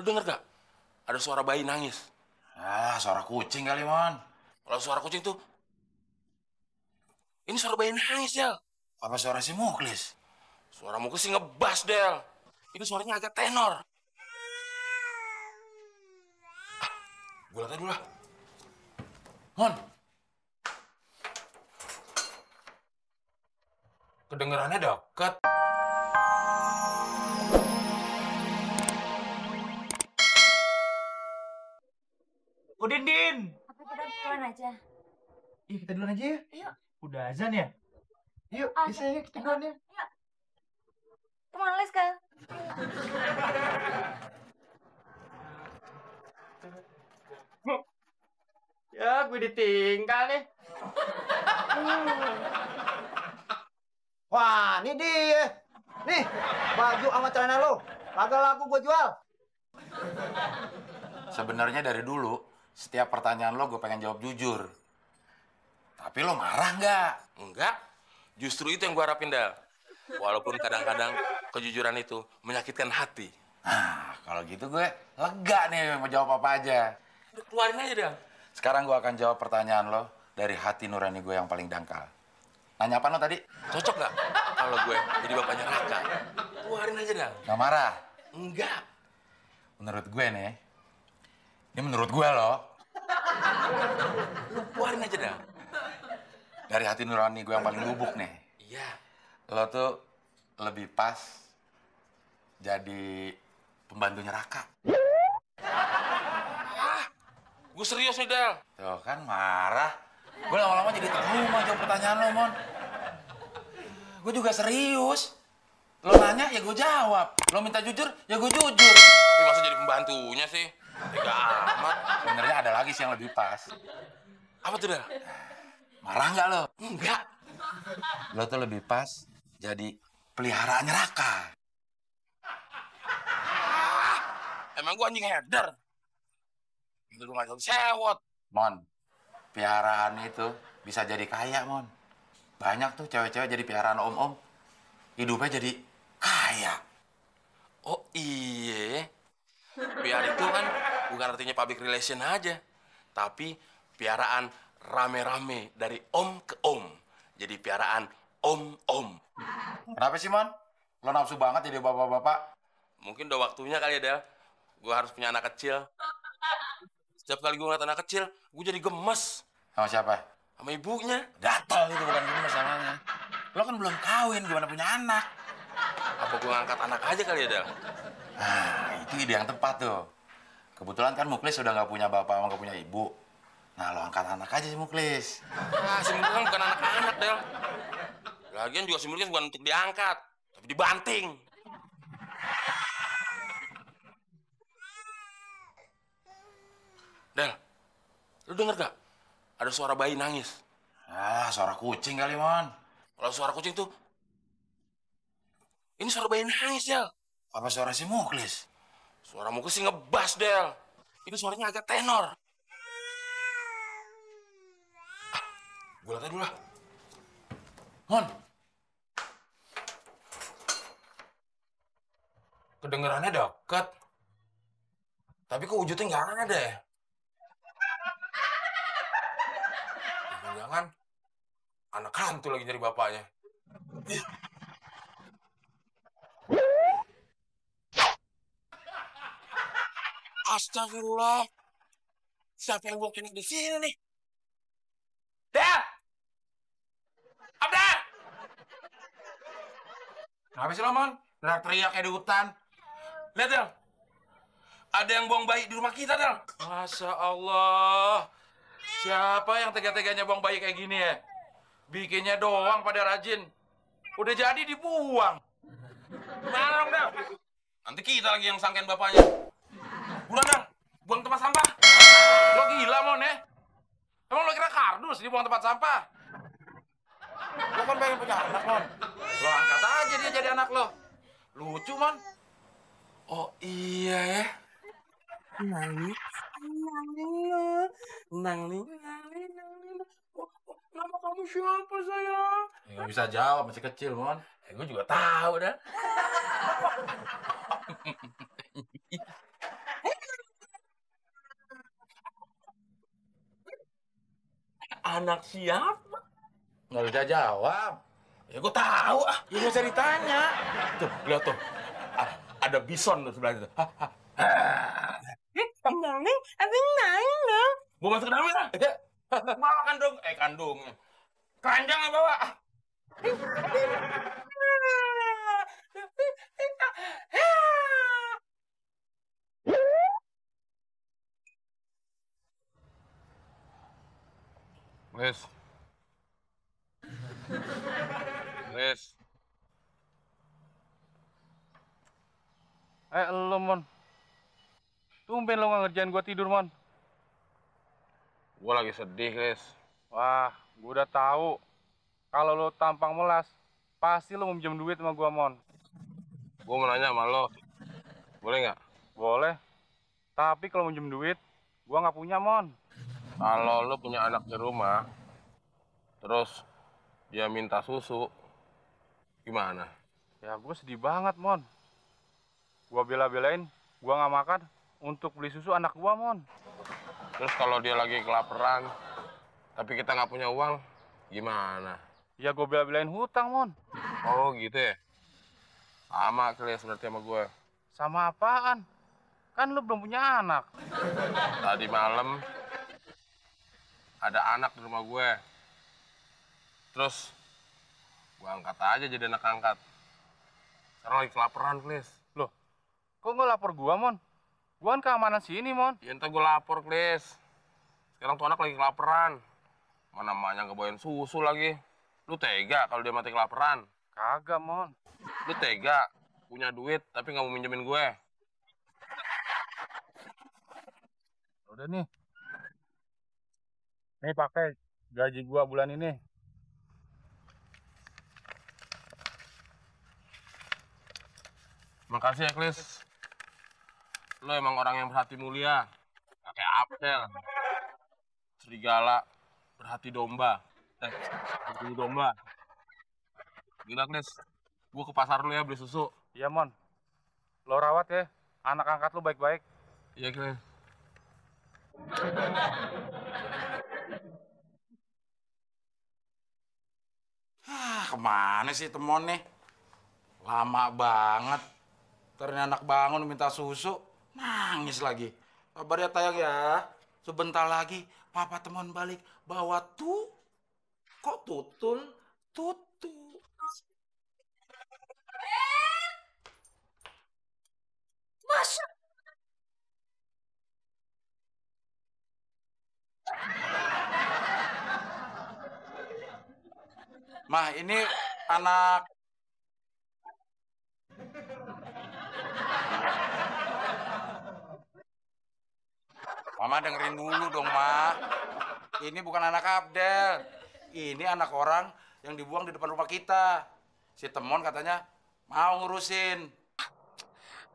denger gak? Ada suara bayi nangis. Ah, suara kucing kali, Mon. Kalau suara kucing tuh, ini suara bayi nangis, Del. Apa suara si Muklis? Suara Muklis sih ngebas, Del. Ini suaranya agak tenor. Gue liat dulu lah. Mon, Kedengerannya deket. Udin, Din. Apa kita duluan aja? Iya, kita duluan aja ya. Yuk. Udah azan ya? Yuk, Azan. bisa ya kita duluan ya. Yuk. Come on, let's go. Ya, gue ditinggal nih. Wah, ini dia. Nih, baju sama celana lo. Kagak laku gue jual. sebenarnya dari dulu, setiap pertanyaan lo gue pengen jawab jujur. Tapi lo marah nggak? Enggak. Justru itu yang gue harapin, Del. Walaupun kadang-kadang kejujuran itu menyakitkan hati. Nah, kalau gitu gue lega nih mau jawab apa aja. Udah keluarin aja, Del. Sekarang gue akan jawab pertanyaan lo dari hati nurani gue yang paling dangkal. Nanya apa lo tadi? Cocok nggak kalau gue jadi bapaknya Raka? Keluarin aja, Del. Nggak marah? Enggak. Menurut gue nih, ini menurut gue loh. Lu keluarin aja, Del. Dari hati nurani gue yang paling lubuk nih. Iya. Lo tuh lebih pas jadi pembantunya Raka. Gue serius nih, Del. Tuh kan marah. Gue lama-lama jadi trauma jawab pertanyaan lo, Mon. Gue juga serius. Lo nanya, ya gue jawab. Lo minta jujur, ya gue jujur. Tapi masa jadi pembantunya sih? Tega amat. Sebenarnya ada lagi sih yang lebih pas. Apa tuh, Del? Marah nggak lo? Enggak. Lo tuh lebih pas jadi peliharaannya Raka. Emang gue anjing header? Itu gue nggak sewot. Mon, piaraan itu bisa jadi kaya, Mon. Banyak tuh cewek-cewek jadi piaraan om-om. Hidupnya jadi kaya. Oh iya. Piar itu kan bukan artinya public relation aja. Tapi piaraan rame-rame dari om ke om. Jadi piaraan om-om. Kenapa sih, Mon? Lo nafsu banget jadi bapak-bapak? Mungkin udah waktunya kali ya, Del. Gue harus punya anak kecil. Setiap kali gue ngeliat anak kecil, gue jadi gemes. Sama siapa? Sama ibunya. Gatel itu bukan gini masalahnya. Lo kan belum kawin, gimana punya anak? Apa gue ngangkat anak aja kali ya, Del? Nah, itu ide yang tepat tuh. Kebetulan kan Muklis udah nggak punya bapak, nggak punya ibu. Nah, lo angkat anak aja si Muklis. Ah, si Muklis kan bukan anak-anak, Del. Lagian juga si Muklis bukan untuk diangkat, tapi dibanting. Del, lu denger gak? Ada suara bayi nangis. Ah, suara kucing kali, Mon. Kalau suara kucing tuh, ini suara bayi nangis, Del. Apa suara si Muklis? Suara Muklis sih ngebas, Del. Ini suaranya agak tenor. Gue liat dulu lah. Mon, Kedengerannya deket. Tapi kok wujudnya nggak ada ya? Jangan anak hantu lagi nyari bapaknya. Astagfirullah. Siapa yang bongkar di sini nih? Del! Abdel! kenapa sih lo, Mon? Teriak-teriak kayak di hutan. Lihat, Del. Ada yang buang bayi di rumah kita, Del. Masya Allah. Siapa yang tega-teganya buang bayi kayak gini ya? Bikinnya doang pada rajin. Udah jadi dibuang. Mana dong, Del? Nanti kita lagi yang sangkain bapaknya. Buruan, Del. Buang tempat sampah. Lo gila, Mon, ya? Emang lo kira kardus dibuang tempat sampah? Lo kan pengen punya anak, Mon. Lo angkat aja dia jadi anak lo. Lucu, Mon. Oh iya ya. Nangli. Nama kamu siapa, sayang? Ya, nggak bisa jawab, masih kecil, Mon. Gue juga tahu dah. Anak siapa? Nggak bisa jawab. Ya gue tahu ah. Ya nggak usah ditanya. Tuh, lihat tuh. Ada bison tuh sebelah itu. Gue masuk ke dalam ya. Bawa kandung. Kandungnya. Keranjang yang bawa. Wes. Wes. Elo, Mon. Tumben lo nggak ngerjain gua tidur, Mon. Gua lagi sedih, Chris. Wah, gua udah tahu. Kalau lo tampang melas, pasti lo mau minjem duit sama gua, Mon. Gua mau nanya sama lo. Boleh nggak? Boleh. Tapi kalau minjem duit, gua nggak punya, Mon. Kalau lo punya anak di rumah, terus dia minta susu, gimana? Ya, gue sedih banget, Mon. Gua bela-belain, gua nggak makan untuk beli susu anak gua, Mon. Terus kalau dia lagi kelaparan, tapi kita nggak punya uang, gimana? Ya, gua bela-belain hutang, Mon. Oh, gitu ya? Sama kali ya seperti sama gue. Sama apaan? Kan lu belum punya anak. Tadi malam, ada anak di rumah gue. Terus, gue angkat aja jadi anak angkat. Sekarang lagi kelaparan, Klis. Loh, kok nggak lapor gue, Mon? Gue kan keamanan sini, Mon. Ya entar gue lapor, Klis. Sekarang tuh anak lagi kelaparan. Mana namanya ngebawain susu lagi. Lu tega kalau dia mati kelaparan? Kagak, Mon. Lu tega punya duit tapi nggak mau minjemin gue? Udah nih. Nih pakai gaji gua bulan ini. Makasih ya, Klis. Lo emang orang yang berhati mulia. Kayak Abdel. Serigala berhati domba. Berhati domba. Gila, Klis. Gua ke pasar dulu ya beli susu. Iya, Mon. Lo rawat ya. Anak angkat lo baik-baik. Iya, Klis. Kemana sih temon nih? Lama banget. Ternyata anak bangun minta susu, nangis lagi. Kabar ya tayang ya. Sebentar lagi papa temon balik bawa tuh. Kok tutul? Tutu. Masya. Mah, ini anak... Mama dengerin dulu dong, Ma. Ini bukan anak Abdel. Ini anak orang yang dibuang di depan rumah kita. Si Temon katanya mau ngurusin.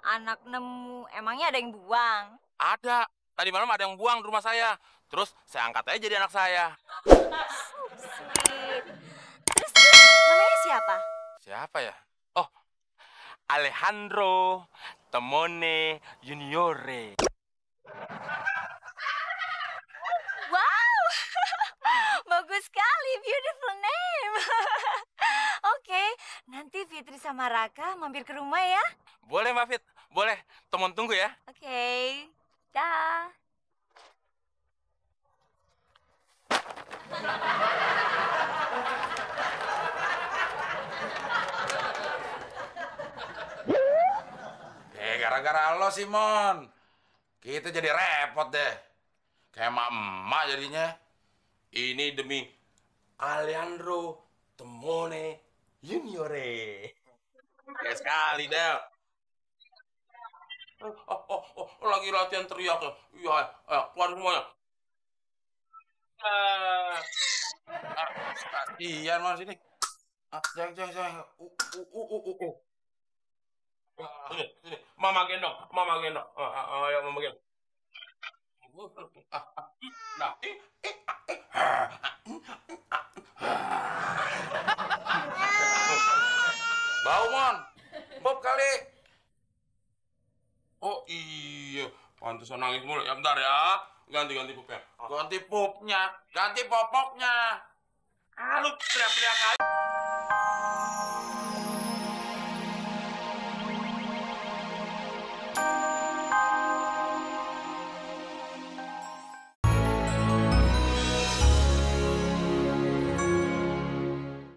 Anak nemu, emangnya ada yang buang? Ada. Tadi malam ada yang buang di rumah saya. Terus saya angkat aja jadi anak saya. Sweet. Terus namanya siapa? Siapa ya? Oh, Alejandro Temone Juniore. Wow, bagus sekali, beautiful name. Oke, nanti Fitri sama Raka mampir ke rumah ya. Boleh, Mbak Fit. Boleh. Temon tunggu ya. Oke, dah. Gara-gara lo, Simon. Kita jadi repot deh. Kayak emak-emak jadinya. Ini demi Alejandro Temone Juniore. Kayak sekali, Del. Lagi latihan teriak ya. Iya, keluar semuanya. Kasihan, Mas, sini. Jangan. Sini. Mama gendong. Ayo, Mama gendong. Nah, bau, Mon. Bob kali. Oh iya, pantesan nangis mulu. Ya bentar ya. Ganti pupnya. Ganti pupnya, ganti popoknya. Ah, lu teriak-teriak aja.